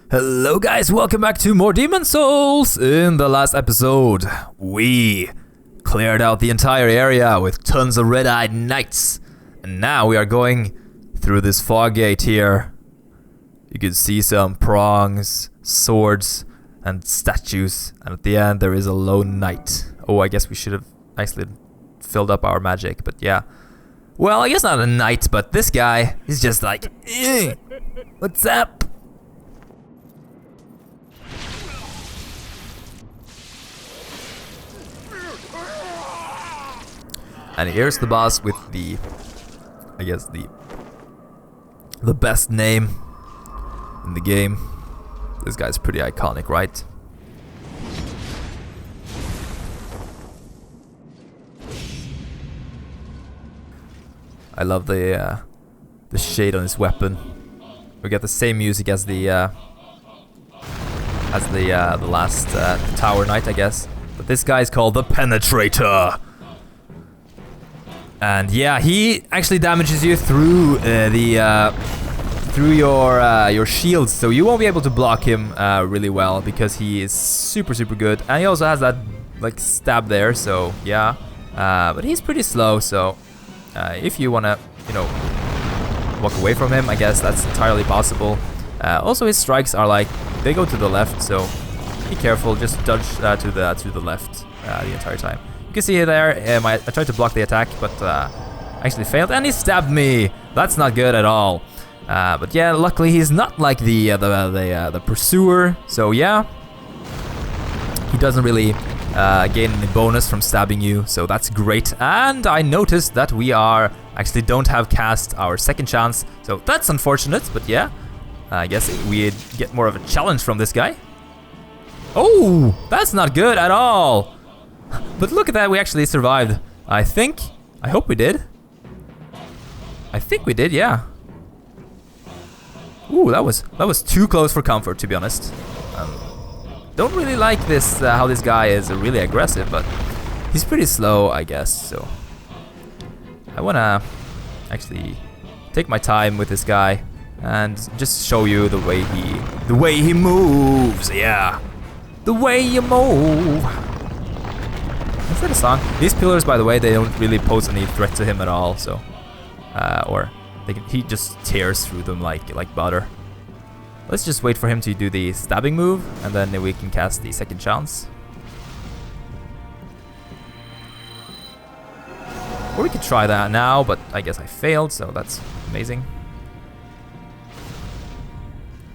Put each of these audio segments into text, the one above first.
Hello guys, welcome back to more Demon Souls! In the last episode, we cleared out the entire area with tons of red-eyed knights. And now we are going through this fog gate here. You can see some prongs, swords, and statues. And at the end there is a lone knight. Oh, I guess we should have nicely filled up our magic, but yeah. Well, I guess not a knight, but this guy, he's just like, what's up? And here's the boss with the, I guess the best name in the game. This guy's pretty iconic, right? I love the shade on his weapon. We get the same music as the last Tower Knight, I guess. But this guy is called the Penetrator. And yeah, he actually damages you through through your shields, so you won't be able to block him really well because he is super good. And he also has that like stab there, so yeah. But he's pretty slow, so if you wanna, you know, walk away from him, I guess that's entirely possible. Also, his strikes are like they go to the left, so be careful. Just dodge to the left the entire time. You can see there, I tried to block the attack, but actually failed, and he stabbed me. That's not good at all. But yeah, luckily he's not like the pursuer. So yeah, he doesn't really gain any bonus from stabbing you. So that's great. And I noticed that we actually don't have cast our second chance. So that's unfortunate. But yeah, I guess we get more of a challenge from this guy. Oh, that's not good at all. But look at that, we actually survived. I hope we did. I think we did, yeah. Ooh, that was too close for comfort, to be honest. Don't really like this, how this guy is really aggressive, but he's pretty slow, I guess, so. I wanna actually take my time with this guy and just show you the way he moves, yeah. The way you move. Is that a song? These pillars, by the way, they don't really pose any threat to him at all, so he just tears through them like butter. Let's just wait for him to do the stabbing move, and then we can cast the second chance. Or we could try that now, but I guess I failed, so that's amazing.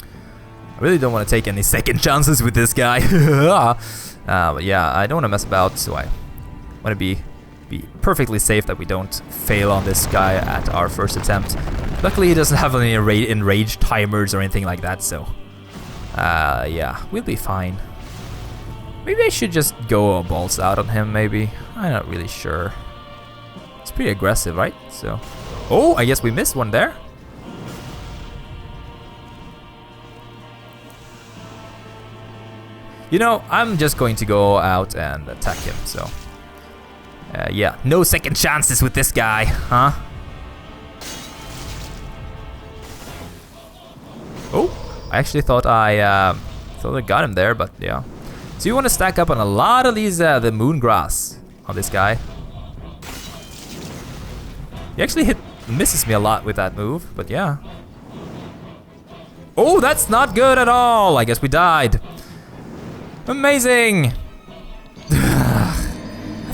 I really don't want to take any second chances with this guy. But yeah, I don't want to mess about, so I want to be perfectly safe that we don't fail on this guy at our first attempt. Luckily, he doesn't have any enraged timers or anything like that, so yeah, we'll be fine. Maybe I should just go balls out on him, maybe. I'm not really sure. It's pretty aggressive, right? So, oh, I guess we missed one there. You know, I'm just going to go out and attack him, so. Yeah, no second chances with this guy, huh? Oh, I actually thought I got him there, but yeah. So you want to stack up on a lot of these, the moon grass on this guy. He actually misses me a lot with that move, but yeah. Oh, that's not good at all. I guess we died. Amazing!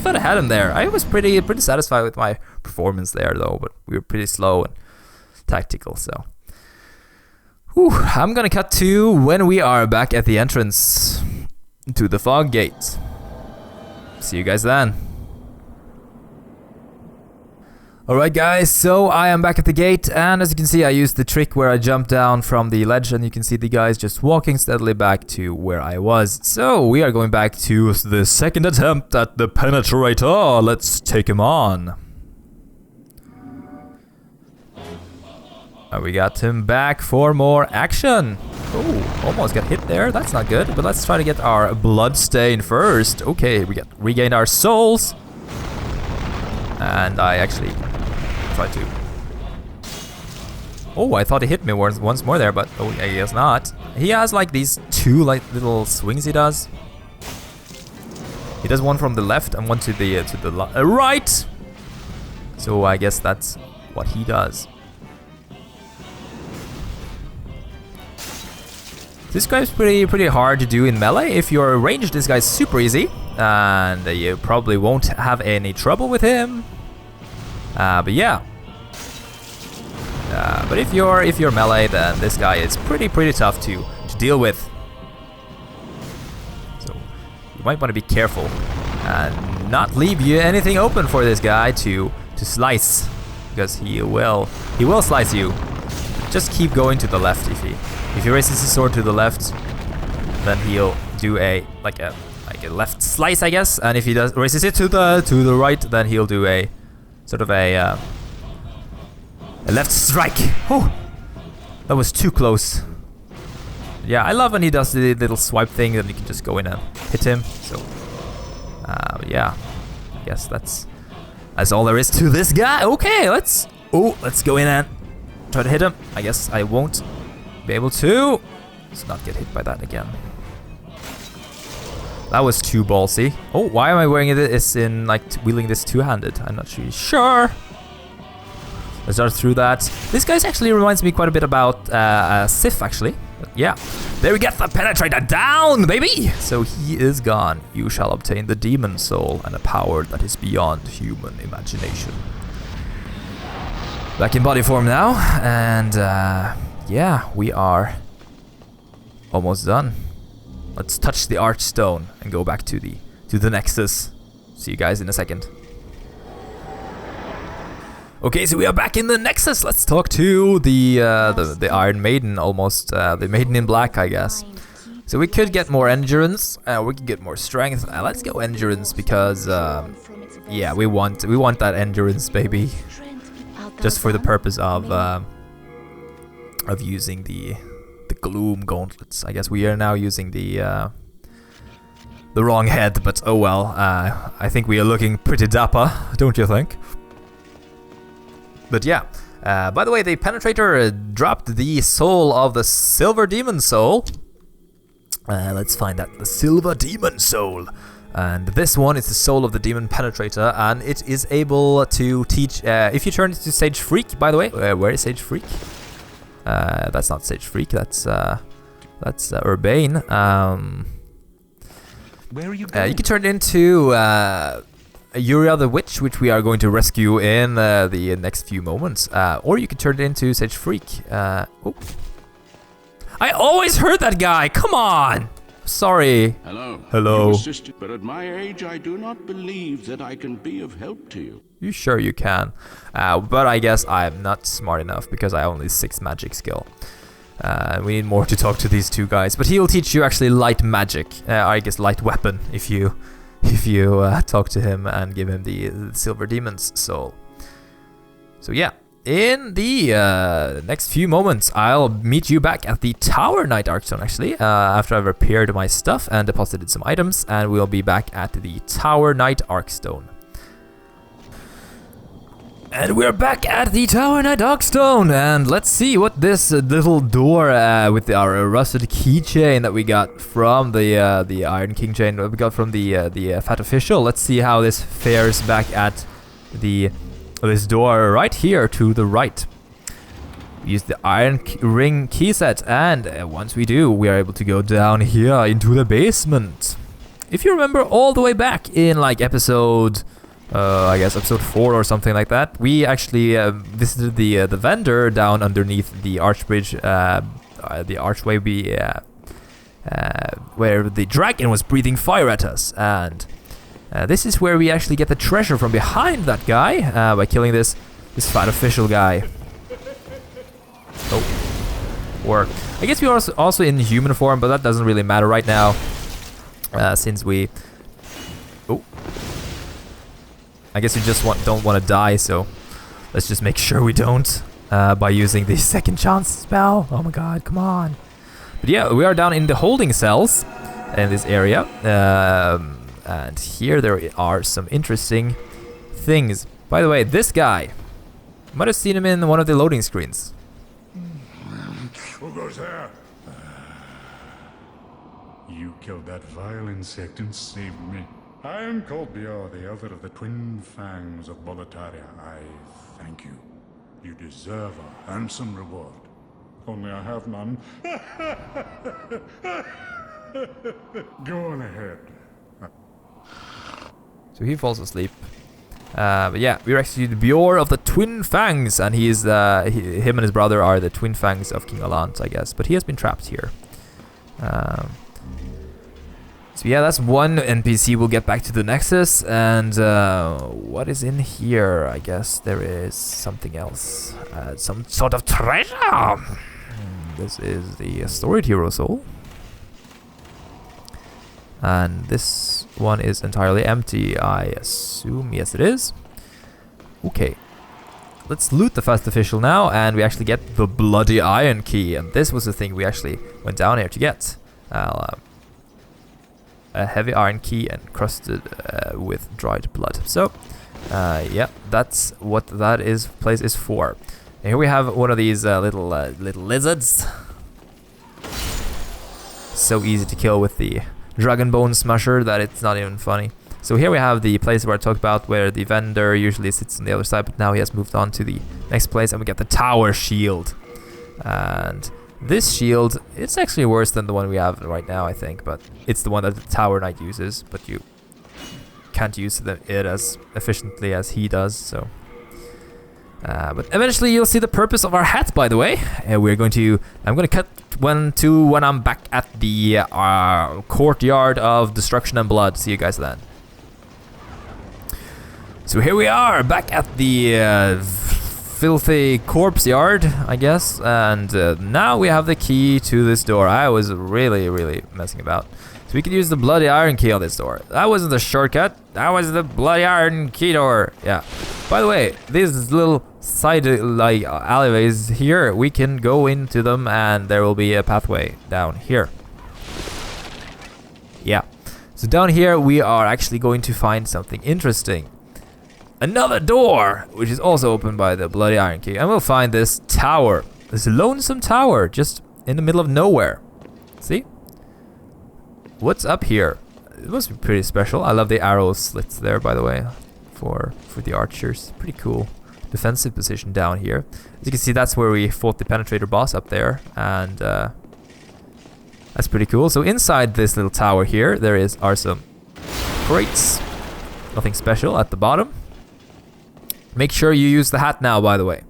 I thought I had him there. I was pretty satisfied with my performance there, though, but we were pretty slow and tactical, so. Whew, I'm gonna cut to when we are back at the entrance to the fog gate. See you guys then. Alright guys, so I am back at the gate, and as you can see I used the trick where I jumped down from the ledge, and you can see the guys just walking steadily back to where I was. So we are going back to the second attempt at the Penetrator. Let's take him on. We got him back for more action. Oh, almost got hit there. That's not good, but let's try to get our blood stain first. Okay, we regained our souls. And I actually tried to Oh, I thought he hit me once more there, but oh, I guess not. He has like these two like little swings he does. He does one from the left and one to the right. So I guess that's what he does. This guy's pretty hard to do in melee. If you're ranged, this guy's super easy, and you probably won't have any trouble with him. But yeah. But if you're melee, then this guy is pretty tough to deal with. So you might want to be careful and not leave you anything open for this guy to slice, because he will slice you. Just keep going to the left. If he raises his sword to the left, then he'll do a left slice, I guess. And if he raises it to the right, then he'll do a sort of a left strike. Oh, that was too close. Yeah, I love when he does the little swipe thing, then you can just go in and hit him. So, yeah, I guess that's all there is to this guy. Okay, let's go in and try to hit him. I guess I won't be able to. Let's not get hit by that again. That was too ballsy. Oh, why am I wearing it? It's in like wielding this two-handed. I'm not really sure. Let's start through that. This guy actually reminds me quite a bit about Sif, actually. But yeah, there we get the Penetrator down, baby. So he is gone. You shall obtain the demon soul and a power that is beyond human imagination. Back in body form now, and yeah, we are almost done. Let's touch the Archstone and go back to the Nexus. See you guys in a second. Okay, so we are back in the Nexus. Let's talk to the Iron Maiden, almost the Maiden in Black, I guess. So we could get more endurance. We could get more strength. Let's go endurance because yeah, we want that endurance, baby. Just for the purpose of using the gloom gauntlets. I guess we are now using the wrong head, but oh well. I think we are looking pretty dapper, don't you think? But yeah. By the way, the Penetrator dropped the soul of the Silver Demon Soul. Let's find that. The Silver Demon Soul. And this one is the soul of the Demon Penetrator, and it is able to teach... if you turn it to Sage Freak, by the way... where is Sage Freak? That's not Sage Freak, that's Urbane. Where are you going? You can turn it into Yuria the Witch, which we are going to rescue in the next few moments. Or you can turn it into Sage Freak. Oh. I always heard that guy! Come on! Sorry. Hello. Hello. But at my age, I do not believe that I can be of help to you. You sure you can? But I guess I'm not smart enough because I only 6 magic skill. We need more to talk to these two guys. But he'll teach you actually light magic. I guess light weapon if you talk to him and give him the Silver Demon's soul. So yeah. In the next few moments, I'll meet you back at the Tower Knight Archstone, actually, after I've repaired my stuff and deposited some items, and we'll be back at the Tower Knight Archstone. And we're back at the Tower Knight Archstone, and let's see what this little door with our rusted keychain that we got from the Iron King chain that we got from the Fat Official. Let's see how this fares back at this door right here to the right. Use the Iron Ring key set, and once we do, we are able to go down here into the basement. If you remember all the way back in like episode, I guess episode 4 or something like that, we actually visited the vendor down underneath the archbridge, the archway where the dragon was breathing fire at us, and this is where we actually get the treasure from behind that guy by killing this Fat Official guy. Oh, or I guess we are also in human form, but that doesn't really matter right now, since we. Oh, I guess we just don't want to die, so let's just make sure we don't by using the second chance spell. Oh my God, come on! But yeah, we are down in the holding cells in this area. And here there are some interesting things. By the way, this guy, you might have seen him in one of the loading screens. Who goes there? You killed that vile insect and saved me. I am called Bior, the elder of the twin fangs of Boletaria. I thank you. You deserve a handsome reward. Only I have none. Go on ahead. So he falls asleep. But yeah, we rescued Bior of the Twin Fangs, and him and his brother are the Twin Fangs of King Allant, I guess. But he has been trapped here. So yeah, that's one NPC. We'll get back to the Nexus, and what is in here? I guess there is something else. Some sort of treasure! This is the Storied Hero Soul. And this one is entirely empty, I assume. Yes, it is. Okay. Let's loot the Fast Official now, and we actually get the Bloody Iron Key. And this was the thing we actually went down here to get. A heavy iron key encrusted with dried blood. So, yeah, that's what that place is for. And here we have one of these little lizards. So easy to kill with the Dragon Bone Smasher that it's not even funny. So here we have the place where I talked about, where the vendor usually sits on the other side, but now he has moved on to the next place, and we get the Tower Shield. And this shield, it's actually worse than the one we have right now, I think, but it's the one that the Tower Knight uses, but you can't use it as efficiently as he does, so. But eventually you'll see the purpose of our hat, by the way. I'm going to cut when I'm back at the courtyard of destruction and blood. See you guys then. So here we are, back at the filthy corpse yard, I guess, and now we have the key to this door. I was really messing about. So we can use the Bloody Iron Key on this door. That wasn't the shortcut, that was the Bloody Iron Key door. Yeah. By the way, these little side alleyways here, we can go into them, and there will be a pathway down here. Yeah. So down here we are actually going to find something interesting. Another door, which is also opened by the Bloody Iron Key. And we'll find this tower. This lonesome tower, just in the middle of nowhere. See? What's up here? It must be pretty special. I love the arrow slits there, by the way, for the archers. Pretty cool. Defensive position down here. As you can see, that's where we fought the Penetrator boss up there. And that's pretty cool. So inside this little tower here, are some crates. Nothing special at the bottom. Make sure you use the hat now, by the way,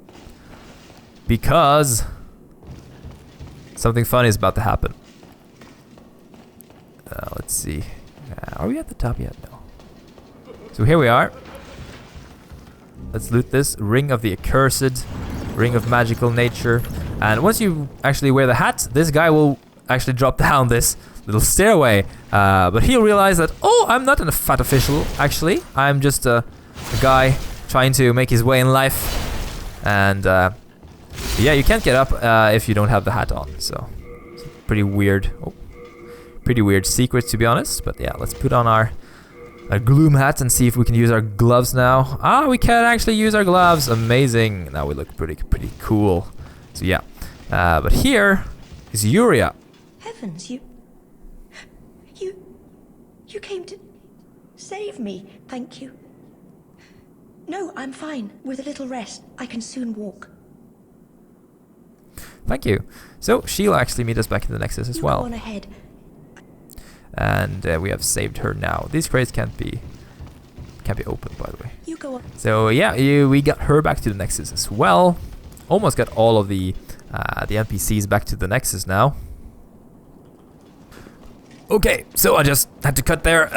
because something funny is about to happen. Let's see. Are we at the top yet? No. So here we are. Let's loot this Ring of the Accursed, Ring of Magical Nature. And once you actually wear the hat, this guy will actually drop down this little stairway. But he'll realize that, oh, I'm not a fat official, actually. I'm just a guy trying to make his way in life, and yeah, you can't get up if you don't have the hat on. So it's pretty weird, secret, to be honest. But yeah, let's put on our gloom hat and see if we can use our gloves now. Ah, we can actually use our gloves. Amazing. Now we look pretty cool. So yeah, but here is Yuria. Heavens, you came to save me. Thank you. No, I'm fine. With a little rest, I can soon walk. Thank you. So she'll actually meet us back in the Nexus as well. Go on ahead. And we have saved her now. These crates can't be opened, by the way. You go on. So yeah, we got her back to the Nexus as well. Almost got all of the NPCs back to the Nexus now. Okay, so I just had to cut there,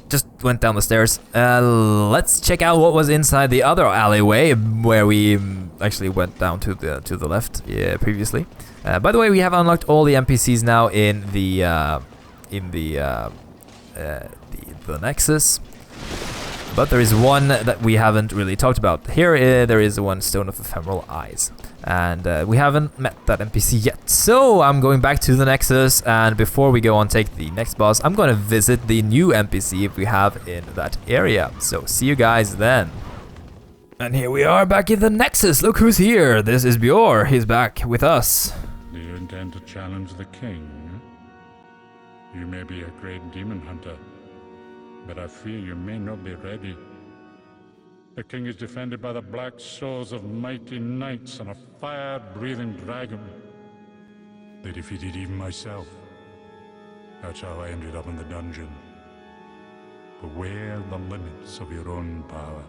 just went down the stairs. Let's check out what was inside the other alleyway, where we actually went down to the left previously. By the way, we have unlocked all the NPCs now in the Nexus. But there is one that we haven't really talked about. Here there is one Stone of Ephemeral Eyes. And we haven't met that NPC yet. So I'm going back to the Nexus, and before we go on take the next boss, I'm going to visit the new NPC we have in that area. So see you guys then. And here we are back in the Nexus. Look who's here. This is Bior. He's back with us. Do you intend to challenge the king? You may be a great demon hunter, but I fear you may not be ready. The king is defended by the black souls of mighty knights and a fire-breathing dragon. They defeated even myself. That's how I ended up in the dungeon. Beware the limits of your own power.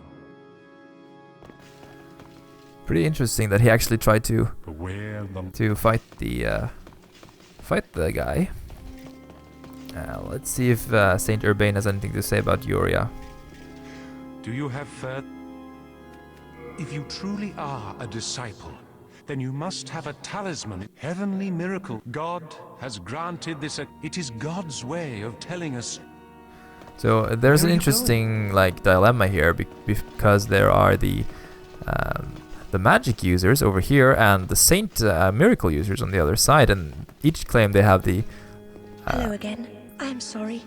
Pretty interesting that he actually tried to fight the guy. Let's see if Saint Urbane has anything to say about Yuria. Do you have If you truly are a disciple, then you must have a talisman. Heavenly miracle. God has granted this. It is God's way of telling us. So there's an interesting dilemma here because there are the magic users over here and the Saint miracle users on the other side, and each claim they have the. Hello again. I am sorry.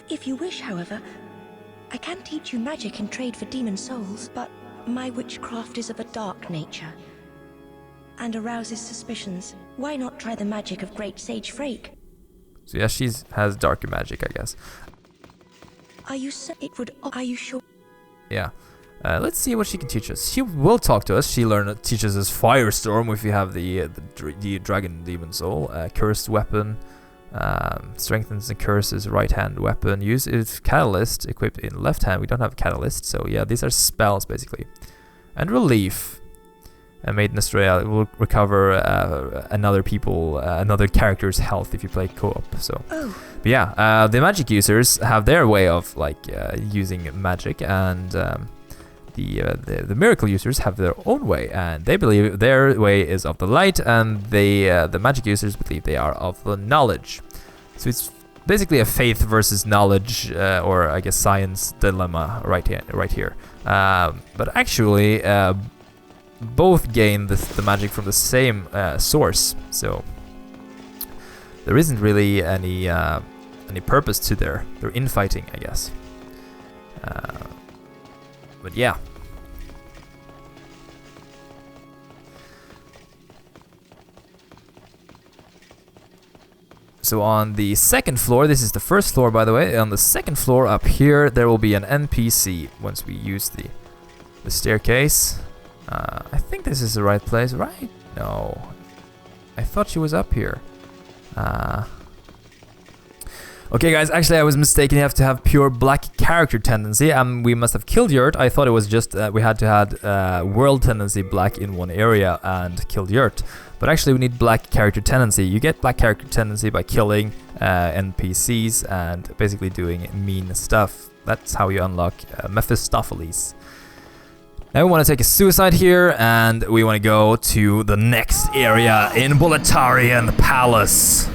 If you wish, however, I can teach you magic and trade for demon souls, but my witchcraft is of a dark nature and arouses suspicions. Why not try the magic of Great Sage Frake? So yeah, she has darker magic, I guess. Are you sure? Yeah. Let's see what she can teach us. She will talk to us. She teaches us Firestorm if you have the Dragon Demon Soul. Cursed Weapon. Strengthens and curses right hand weapon. Use its Catalyst equipped in left hand. We don't have a Catalyst, so yeah, these are spells basically. And Relief. Maiden Estrella will recover another character's health if you play co-op. So, but yeah, the magic users have their way of using magic, and the miracle users have their own way, and they believe their way is of the light, and the magic users believe they are of the knowledge. So it's basically a faith versus knowledge, or I guess science dilemma right here. But actually, both gain the magic from the same source, so there isn't really any purpose to their infighting, I guess. But yeah. So on the second floor, this is the first floor by the way, on the second floor up here there will be an NPC once we use the staircase. I think this is the right place, right? No. I thought she was up here. Okay guys, actually I was mistaken. You have to have pure black character tendency, and we must have killed Yurt. I thought it was just we had to add world tendency black in one area and killed Yurt. But actually we need black character tendency. You get black character tendency by killing NPCs and basically doing mean stuff. That's how you unlock Mephistopheles. Now we want to take a suicide here, and we want to go to the next area in Boletarian Palace.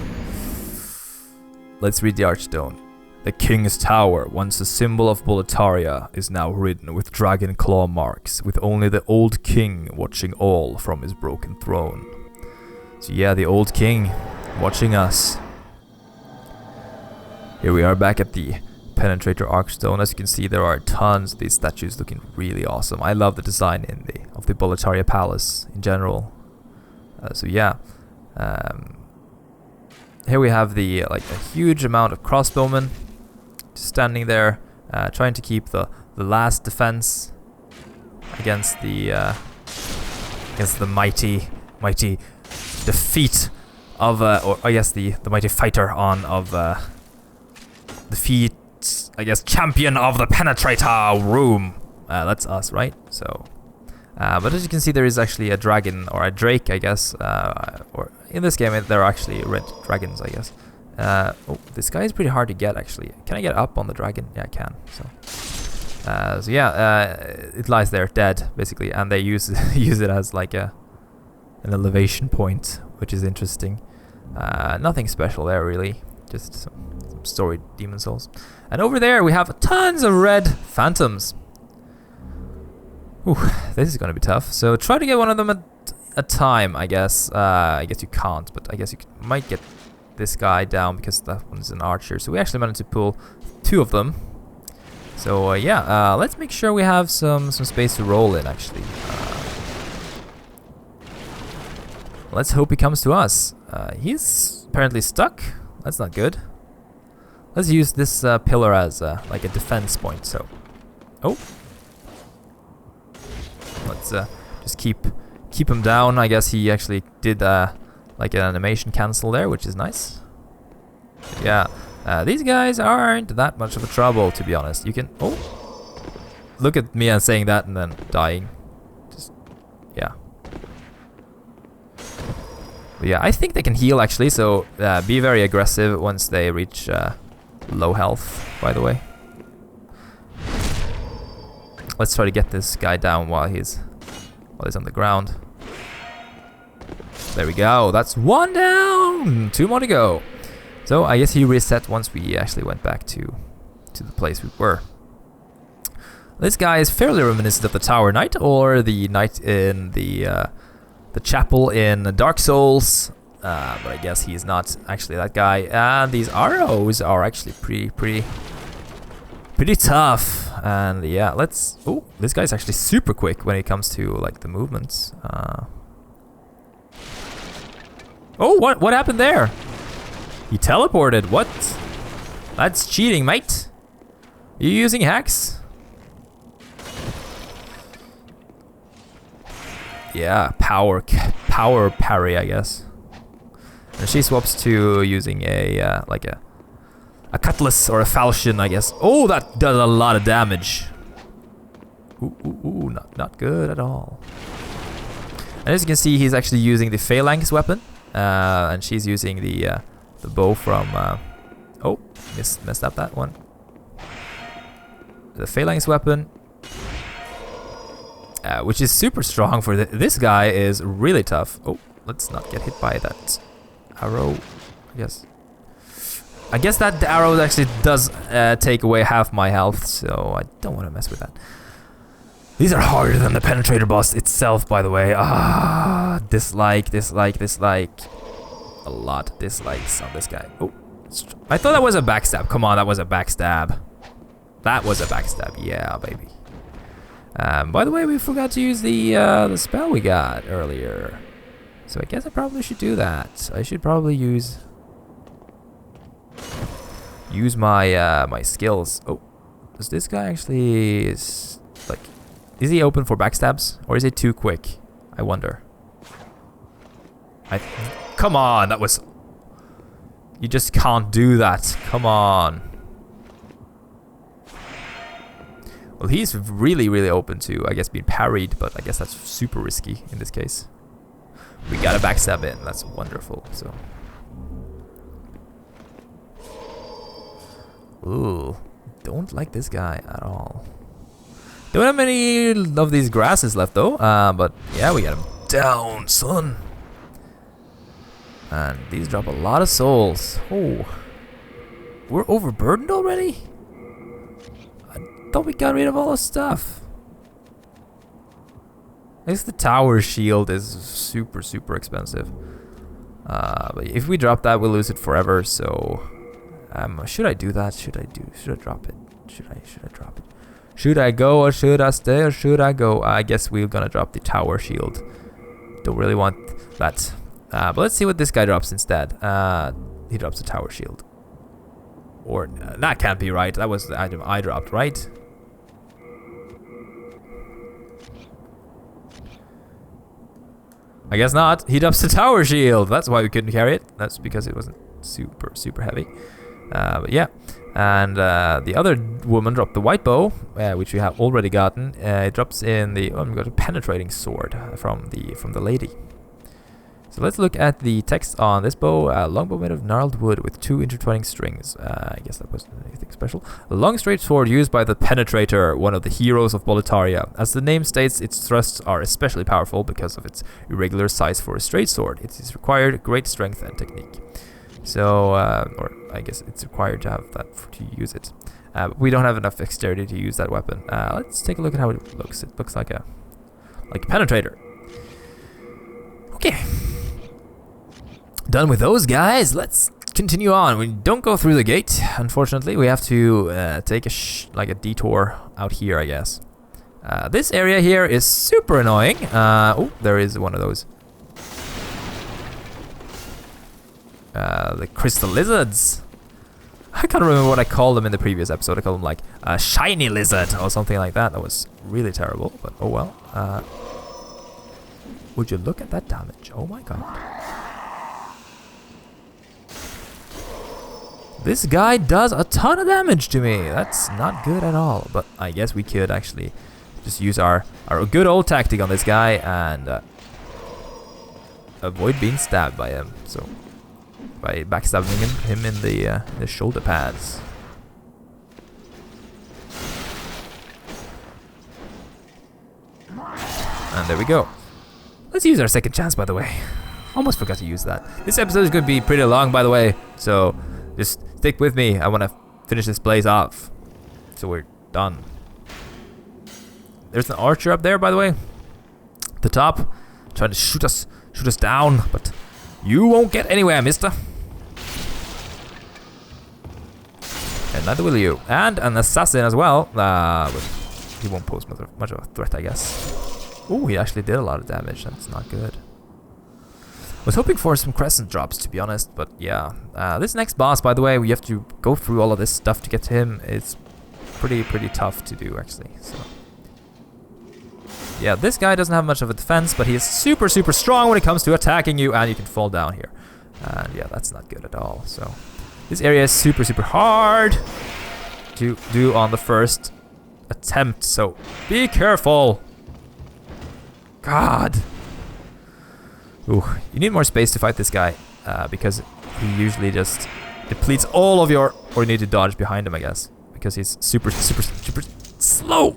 Let's read the Archstone. The King's Tower, once a symbol of Boletaria, is now ridden with dragon claw marks, with only the old king watching all from his broken throne. So yeah, the old king watching us. Here we are back at the Penetrator Archstone. As you can see, there are tons of these statues looking really awesome. I love the design of the Boletaria Palace in general. So yeah, here we have a huge amount of crossbowmen just standing there, trying to keep the last defense against the mighty defeat of or I guess the mighty fighter of defeat, I guess, champion of the Penetrator room. That's us, right? So, but as you can see, there is actually a dragon or a drake, I guess, or in this game there are actually red dragons, I guess. Oh, this guy is pretty hard to get actually. Can I get up on the dragon? Yeah, I can. So yeah, it lies there dead basically, and they use it as like an elevation point, which is interesting. Nothing special there really, just some storied demon souls. And over there we have tons of red phantoms. Ooh, this is gonna be tough. So try to get one of them at a time, I guess. I guess you can't, but I guess you might get this guy down because that one's an archer. So we actually managed to pull two of them. So yeah, let's make sure we have some space to roll in actually. Let's hope he comes to us. He's apparently stuck. That's not good. let's use this pillar as like a defense point. So, oh, let's just keep him down. I guess he actually did like an animation cancel there, which is nice. Yeah, these guys aren't that much of a trouble, to be honest. You can, oh, look at me and saying that and then dying. Just, yeah. But yeah, I think they can heal actually, so be very aggressive once they reach low health, by the way. Let's try to get this guy down while he's on the ground. There we go, that's one down! 2 more to go. So I guess he reset once we actually went back to the place we were. This guy is fairly reminiscent of the Tower Knight or the Knight in the chapel in Dark Souls, but I guess he's not actually that guy. And these arrows are actually pretty tough. And yeah, let's. Oh, this guy's actually super quick when it comes to like the movements. Oh, what happened there? He teleported. What? That's cheating, mate. You using hacks? Yeah, power parry, I guess. And she swaps to using a like a cutlass or a falchion, I guess. Oh, that does a lot of damage. Ooh, not good at all. And as you can see, he's actually using the phalanx weapon, and she's using the bow from. Oh, messed up that one. The phalanx weapon. Which is super strong for this guy is really tough. Oh, let's not get hit by that arrow. I guess that the arrow actually does take away half my health, so I don't want to mess with that. These are harder than the Penetrator boss itself, by the way. Dislike. A lot of dislikes on this guy. Oh, I thought that was a backstab. Come on, that was a backstab. That was a backstab. Yeah, baby. By the way, we forgot to use the spell we got earlier. So I guess I probably should do that. I should probably use my my skills. Oh, does this guy actually is he open for backstabs or is he too quick? I wonder. Come on, that was. You just can't do that. Come on. Well, he's really open to, I guess, being parried, but I guess that's super risky in this case. We got a backstab in. That's wonderful. So. Ooh, don't like this guy at all. Don't have many of these grasses left though, but yeah, we got him down, son. And these drop a lot of souls. Oh, we're overburdened already? I thought we got rid of all the stuff. I guess the tower shield is super expensive. But if we drop that, we'll lose it forever. So, should I do that? Should I drop it? Should I drop it? Should I go or should I stay or should I go? I guess we're gonna drop the tower shield. Don't really want that. But let's see what this guy drops instead. He drops a tower shield. Or that can't be right. That was the item I dropped, right? I guess not. He drops the tower shield. That's why we couldn't carry it. That's because it wasn't super heavy. But yeah. And the other woman dropped the white bow, which we have already gotten. It drops in the we got a penetrating sword from the lady. So let's look at the text on this bow. Longbow made of gnarled wood with 2 intertwining strings. I guess that wasn't anything special. A long straight sword used by the Penetrator, one of the heroes of Boletaria. As the name states, its thrusts are especially powerful because of its irregular size for a straight sword. It is required great strength and technique. So, or I guess it's required to have that to use it. We don't have enough dexterity to use that weapon. Let's take a look at how it looks. It looks like a Penetrator. Okay. Done with those guys. Let's continue on. We don't go through the gate, unfortunately. We have to take a detour out here, I guess. This area here is super annoying. Oh, there is one of those. The crystal lizards. I can't remember what I called them in the previous episode. I called them like a shiny lizard or something like that. That was really terrible, but oh well. Would you look at that damage? Oh my god. This guy does a ton of damage to me. That's not good at all. But I guess we could actually just use our good old tactic on this guy and avoid being stabbed by him. So by backstabbing him in the shoulder pads. And there we go. Let's use our second chance, by the way. Almost forgot to use that. This episode is going to be pretty long, by the way. So just stick with me. I want to finish this place off. So we're done. There's an archer up there, by the way. The top. Trying to shoot us down. But you won't get anywhere, mister. And neither will you. And an assassin as well. But he won't pose much of a threat, I guess. Oh, he actually did a lot of damage. That's not good. Was hoping for some crescent drops, to be honest, but yeah. This next boss, by the way, we have to go through all of this stuff to get to him. It's pretty tough to do, actually. So yeah, this guy doesn't have much of a defense, but he is super strong when it comes to attacking you, and you can fall down here. And yeah, that's not good at all. So this area is super hard to do on the first attempt. So be careful. God. Ooh, you need more space to fight this guy, because he usually just depletes all of your... Or you need to dodge behind him, I guess, because he's super slow.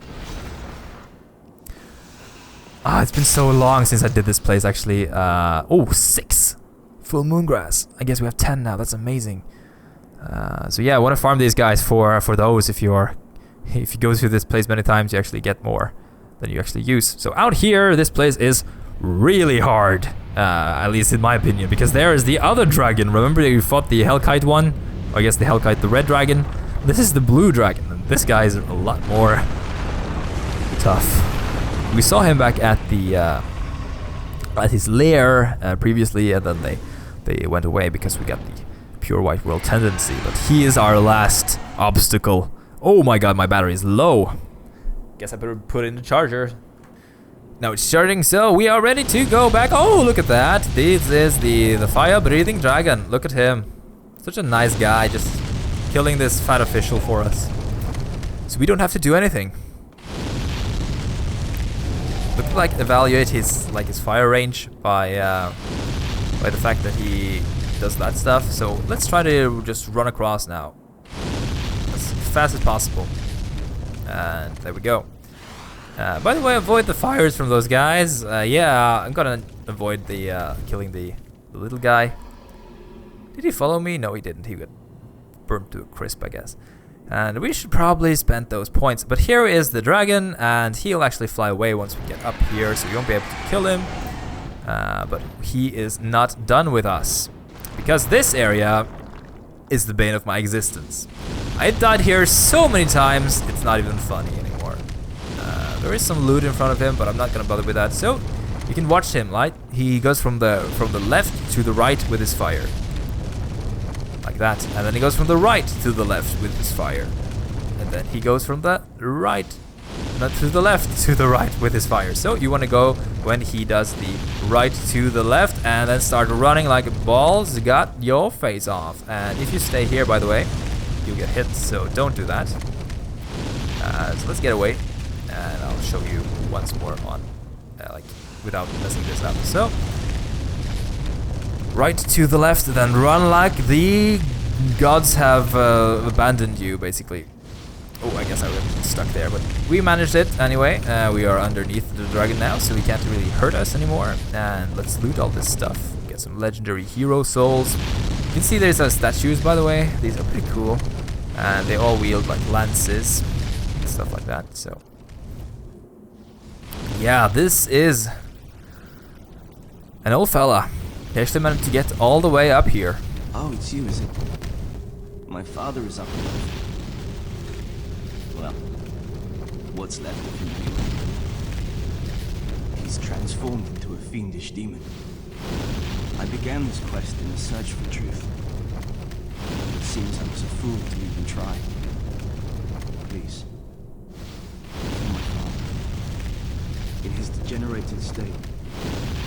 It's been so long since I did this place, actually. 6 full moon grass. I guess we have 10 now. That's amazing. So yeah, I want to farm these guys for those. If you go through this place many times, you actually get more than you actually use. So out here, this place is really hard, at least in my opinion, because there is the other dragon. Remember you fought the Hellkite one? Or I guess the Hellkite, the red dragon. This is the blue dragon, and this guy is a lot more tough. We saw him back at the at his lair previously, and then they went away because we got the pure white world tendency. But he is our last obstacle. Oh my god, my battery is low. Guess I better put in the charger. Now it's charging, so we are ready to go back. Oh, look at that. This is the fire-breathing dragon. Look at him. Such a nice guy, just killing this fat official for us. So we don't have to do anything. We could like evaluate his fire range by the fact that he does that stuff. So let's try to just run across now as fast as possible. And there we go. By the way, avoid the fires from those guys. Yeah, I'm gonna avoid the killing the little guy. Did he follow me? No, he didn't. He got burnt to a crisp, I guess. And we should probably spend those points. But here is the dragon, and he'll actually fly away once we get up here, so you won't be able to kill him. But he is not done with us, because this area is the bane of my existence. I died here so many times, it's not even funny anymore. There is some loot in front of him, but I'm not gonna bother with that. So you can watch him, right? He goes from the left to the right with his fire, like that, and then he goes from the right to the left with his fire, and then he goes from the right, not to the left, to the right with his fire. So you want to go when he does the right to the left, and then start running like balls got your face off. And if you stay here, by the way, you'll get hit, so don't do that. So let's get away, and I'll show you once more on like without messing this up. So right to the left, then run like the gods have abandoned you, basically. Oh, I guess I got stuck there, but we managed it anyway. We are underneath the dragon now, so he can't really hurt us anymore. And let's loot all this stuff. Get some legendary hero souls. You can see there's statues, by the way. These are pretty cool. And they all wield like lances and stuff like that, so yeah, this is an old fella. He actually managed to get all the way up here. Oh, it's you, is it? My father is up above. Well, what's left of him anyway? He's transformed into a fiendish demon. I began this quest in a search for truth. seems I was a fool to even try. Please. Kill my father. In his degenerated state,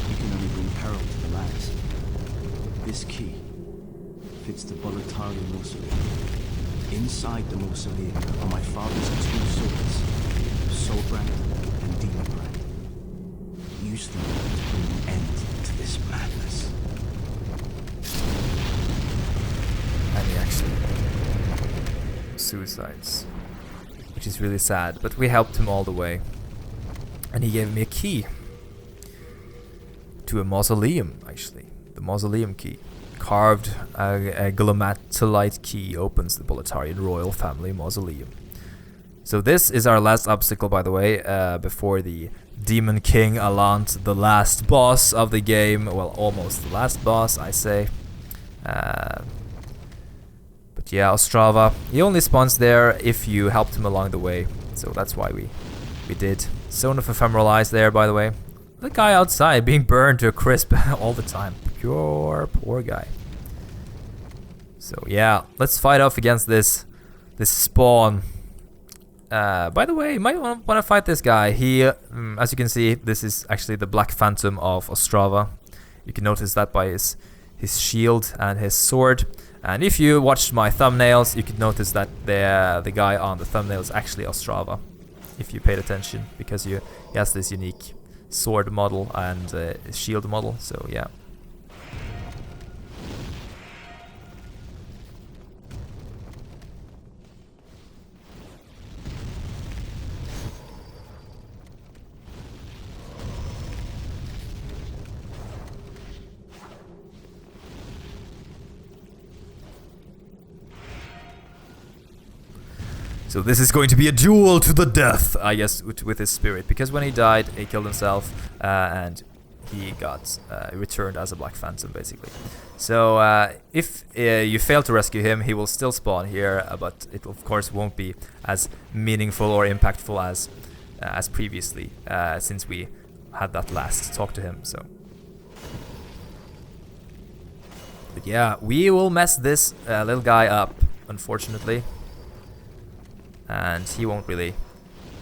he can only bring peril to the lands. This key fits the Boletaria mausoleum. Inside the mausoleum are my father's 2 swords, Soulbrand and Demonbrand. Use them to bring an end to this madness. And he actually suicides, which is really sad, but we helped him all the way. And he gave me a key to a mausoleum, actually. The mausoleum key. Carved a glammatolite key opens the Boletarian royal family mausoleum. So this is our last obstacle, by the way, before the Demon King Allant, the last boss of the game. Well, almost the last boss, I say. But yeah, Ostrava. He only spawns there if you helped him along the way. So that's why we did. Zone of Ephemeral Eyes there, by the way. The guy outside being burned to a crisp all the time. Poor guy. So yeah, let's fight off against this spawn. By the way, you might want to fight this guy. He, as you can see, this is actually the Black Phantom of Ostrava. You can notice that by his shield and his sword. And if you watched my thumbnails, you could notice that the guy on the thumbnail is actually Ostrava. If you paid attention, because he has this unique sword model and shield model. So yeah. So this is going to be a duel to the death, I guess, with his spirit. Because when he died, he killed himself, and he got returned as a Black Phantom, basically. So if you fail to rescue him, he will still spawn here, but it of course won't be as meaningful or impactful as previously, since we had that last talk to him. So, but yeah, we will mess this little guy up, unfortunately. And he won't really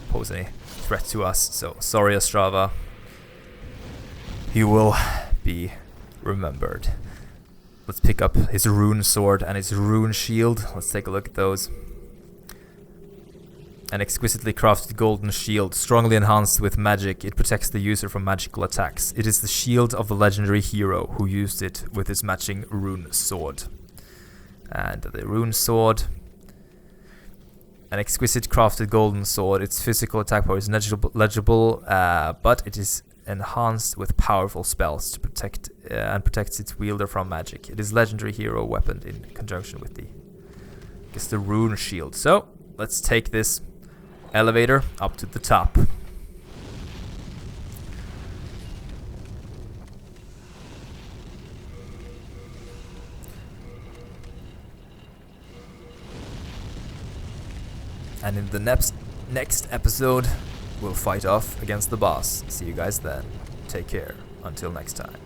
pose any threat to us, so sorry Ostrava. He will be remembered. Let's pick up his rune sword and his rune shield. Let's take a look at those. An exquisitely crafted golden shield, strongly enhanced with magic. It protects the user from magical attacks. It is the shield of the legendary hero who used it with his matching rune sword. And the rune sword... An exquisite crafted golden sword. Its physical attack power is legible, but it is enhanced with powerful spells to protect and protects its wielder from magic. It is legendary hero weapon in conjunction with the rune shield. So let's take this elevator up to the top. And in the next episode, we'll fight off against the boss. See you guys then. Take care. Until next time.